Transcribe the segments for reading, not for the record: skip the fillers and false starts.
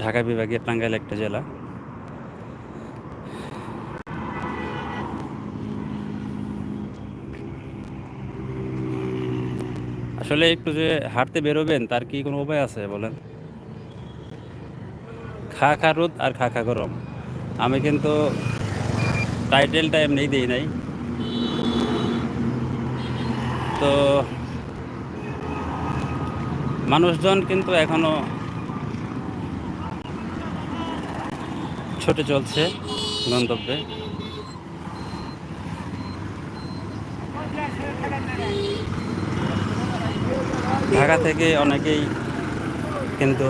ঢাকা বিভাগের টাঙ্গাইল একটা জেলা। আসলে একটু যে হাঁটতে বেরোবেন তার কি কোনো উপায় আছে বলেন? খা খা রোদ আর খা খা গরম। আমি কিন্তু টাইটেলটা এমনিই দিই নাই। তো মানুষজন কিন্তু এখনো ছুটে চলছে গন্তব্যে। ঢাকা থেকে অনেকেই কিন্তু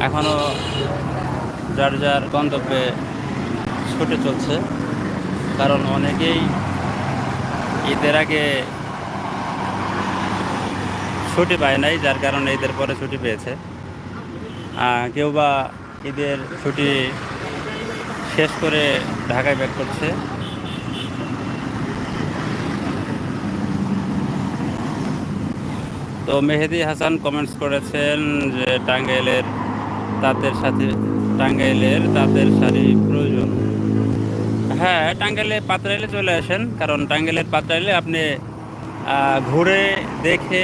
এখনো যার যার গন্তব্যে ছুটে চলছে, কারণ অনেকেই ঈদের আগে ছুটি পায় নাই, যার কারণে ঈদের পরে ছুটি পেয়েছে। কেউ বা ঈদের ছুটি শেষ করে ঢাকায় ব্যাক করছে। তো মেহেদি হাসান কমেন্টস করেছেন যে টাঙ্গাইলের তাঁতের শাড়ি প্রয়োজন। হ্যাঁ, টাঙ্গাইলে পাতরাইলে চলে আসেন, কারণ টাঙ্গাইলের পাতরাইলে আপনি ঘুরে দেখে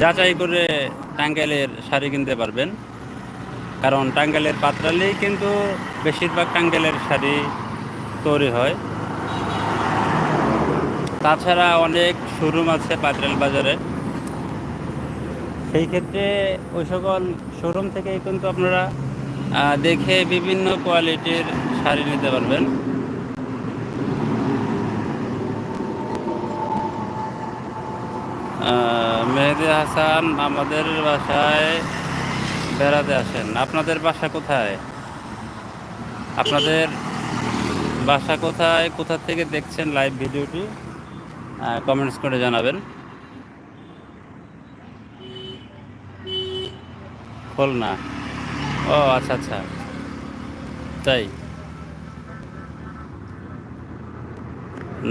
যাচাই করে টাঙ্গাইলের শাড়ি কিনতে পারবেন। কারণ টাঙ্গাইলের পাতরাইলেই কিন্তু বেশিরভাগ টাঙ্গাইলের শাড়ি তৈরি হয়। তাছাড়া অনেক শোরুম আছে পাতরাইল বাজারে, সেই ক্ষেত্রে ওই সকল শোরুম থেকেই কিন্তু আপনারা দেখে বিভিন্ন কোয়ালিটির শাড়ি নিতে পারবেন। মেহেদি হাসান আমাদের বাসায় বেড়াতে আসেন। আপনাদের বাসা কোথায়? আপনাদের বাসা কোথায়, কোথা থেকে দেখছেন লাইভ ভিডিওটি কমেন্টস করে জানাবেন। খুলনা? ও আচ্ছা আচ্ছা, তাই।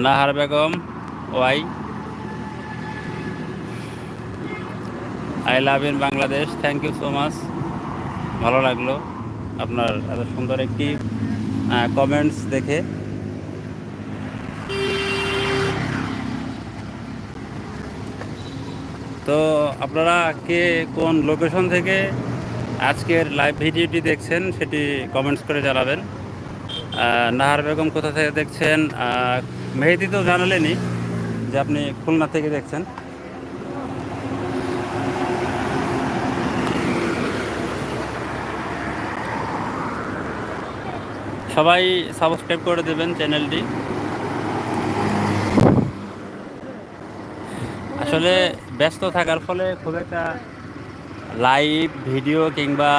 Nahar Begum, why I love in Bangladesh, thank you so much. ভালো লাগলো আপনার এত সুন্দর একটি কমেন্টস দেখে। তো আপনারা কে কোন লোকেশন থেকে আজকের লাইভ ভিডিওটি দেখছেন সেটি কমেন্টস করে জানাবেন। নাহার বেগম কোথা থেকে দেখছেন? মেহেদি তো জানালেনই যে আপনি খুলনা থেকে দেখছেন। সবাই সাবস্ক্রাইব করে দেবেন চ্যানেলটি। আসলে ব্যস্ত থাকার ফলে খুব একটা লাইভ ভিডিও কিংবা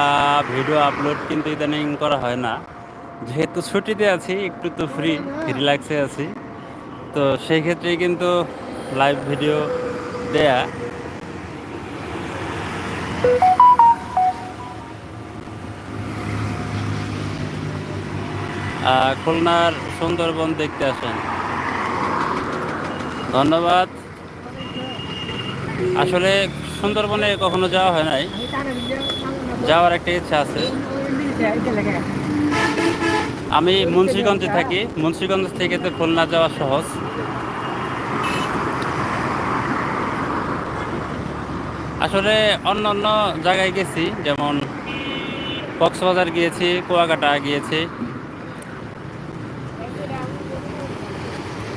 ভিডিও আপলোড কিন্তু ইদানিং করা হয় না। যেহেতু ছুটিতে আছি, একটু তো ফ্রি রিল্যাক্সে আছি, তো সেই ক্ষেত্রেই কিন্তু লাইভ ভিডিও দেয়া। খুলনার সুন্দরবন দেখতে আসেন, ধন্যবাদ। আসলে সুন্দরবনে কখনো যাওয়া হয় নাই, যাওয়ার একটা ইচ্ছা আছে। আমি মুন্সিগঞ্জে থাকি, মুন্সিগঞ্জ থেকে তো খুলনা যাওয়া সহজ। আসলে অন্য অন্য জায়গায় গেছি, যেমন কক্সবাজার গিয়েছি, কুয়াকাটা গিয়েছি,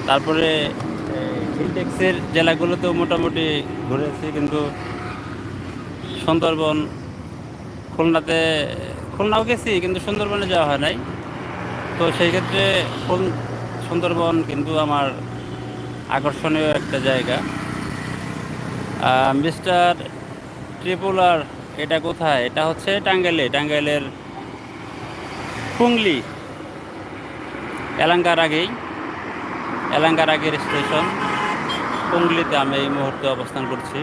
তারপরে ইন্টেক্সের জেলাগুলোতেও মোটামুটি ঘুরেছি, কিন্তু সুন্দরবন, খুলনাও গেছি, কিন্তু সুন্দরবনে যাওয়া হয় নাই। তো সেই ক্ষেত্রে সুন্দরবন কিন্তু আমার আকর্ষণীয় একটা জায়গা। মিস্টার ট্রিপুলার, এটা কোথায়? এটা হচ্ছে টাঙ্গাইলের পুংলি, এলাঙ্গার আগের স্টেশন পুংলিতে আমি এই মুহূর্তে অবস্থান করছি।